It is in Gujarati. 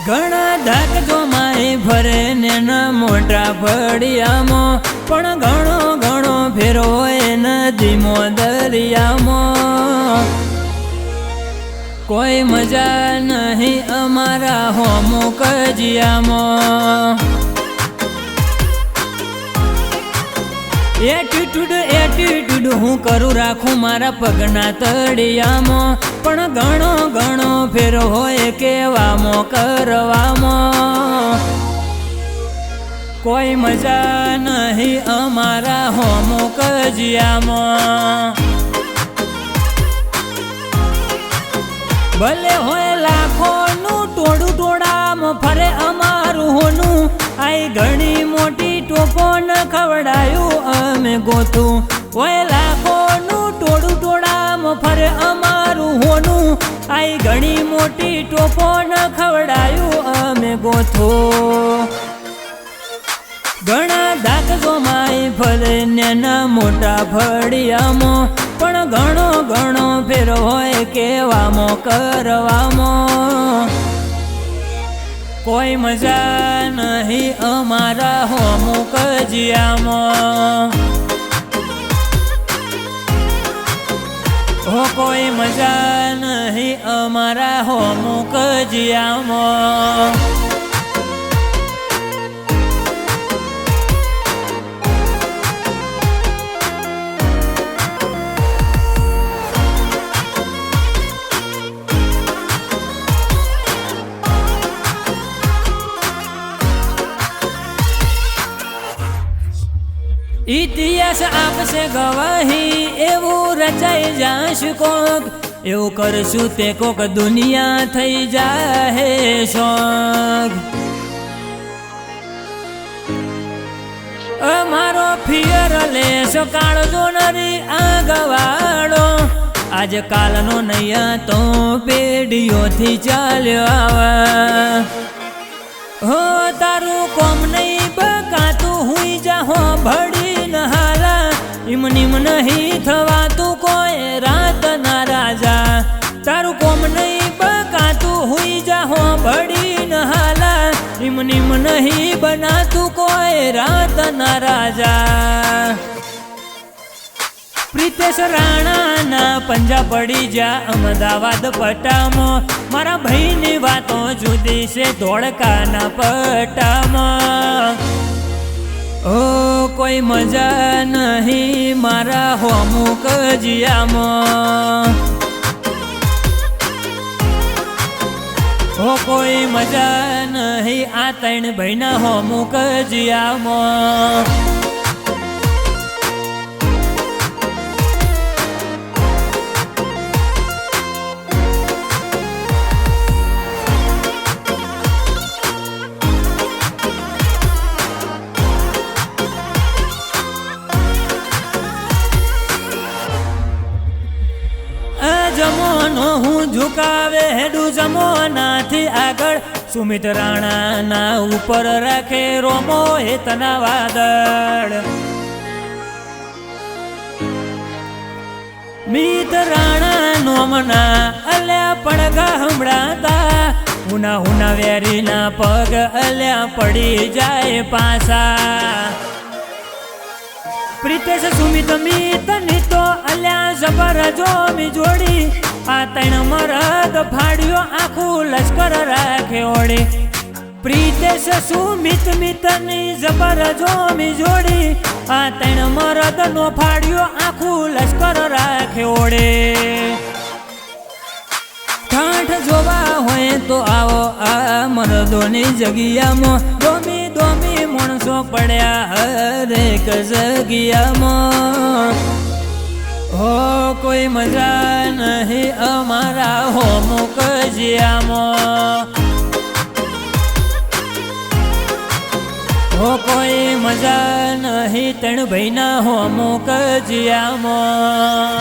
ઘણા ધાકજો માય ફરે ને ન મોટા ફળિયામાં, પણ ઘણો ઘણો ફેરો એ નદીમો દરિયામાં. કોઈ મજા નહીં અમારા હોમો કજિયામાં. એટીટ્યુડ હું કરું રાખું મારા પગના તળિયામાં, પણ ઘણો ઘણો ફેર હોય કહેવામાં કરવામાં. કોઈ મજા નહીં અમારા હોમો કજિયામાં. ભલે હોય લાખોનું ટોળું ટોળામાં ફરે અમારું હોનું, આઈ ઘણી મોટી ટોપો ન ખવડાયું અમે ગોતું. હોય લાખોનું ટોળું ટોળામાં ફરે અમારું હોનું, આઈ ઘણી મોટી ટોપો ન ખવડાયું અમે ગોતું. ઘણા દાગજો માય ફરે ને મોટા ફળિયામાં, પણ ઘણો ઘણો ફેર હોય કહેવામાં કરવામાં. કોઈ મજા નહીં અમારા હોમો કજિયામાં. હો કોઈ મજા નહીં અમારા હોમો કજિયામાં. ઇતિહાસ આપશે ગવાહી એવું રચાઈ જાશ કોક, એવું કરશું તે કોક દુનિયા થઈ જાહે શોક. અમારો ફિયરલેસ કાળજો નરી આગવાડો, આજ કાલનો નૈયા તો પેઢીઓથી ચાલ્યો આવે. હો તારું કોમ નહીં બકાતું હુઈ જાહો ભળી હાલા, ઇમનીમ નહીં થવાતું કોઈ રાતના રાજા. તારું કોમ નહીં બકાતું હુઈ જાહો ભળી હાલા, ઇમનીમ નહીં બનાતું કોઈ રાતના રાજા. પ્રિતેશ રાણાના પંજા પડી જા અમદાવાદ પટ્ટામાં, મારા ભાઈની વાતો જુદી છે ધોળકાના પટ્ટામાં. ઓ કોઈ મજા નહીં મારા હોમો કજિયામાં. ઓ કોઈ મજા નહીં આ ત્રણ ભાઈના હોમો કજિયામાં. જમોનો હું ઝુકાવે હેડું જમોનાથી આગળ, સુમિત રાણાના ઉપર રાખે રોમો હેતના વાદળ. મિત રાણા નોમના અલ્યા પડઘા સંભળાતા, હુના હુના વેરીના પગ અલ્યા પડી જાય પાસા. પ્રિતેશ સુમિત મિત નીતો અલ્યા જબર જોમી જોડી, આ ત્રણ મરદ ફાડ્યો આખું લશ્કર રાખે ઓળી. પ્રિતેશ સુમિત મિતની જબર જોમી જોડી, આ ત્રણ મરદ નો ફાડ્યો આખું લશ્કર રાખે ઓળી. ઠાઠ જોવા હોય તો આવો આ મરદોની જગ્યામાં, દોમી દોમી માણસો પડ્યા હરેક જગ્યામાં. હો કોઈ મજા નહીં અમારા હોમો કજિયામાં. હો કોઈ મજા નહીં ત્રણ ભાઈના હોમો કજિયામાં.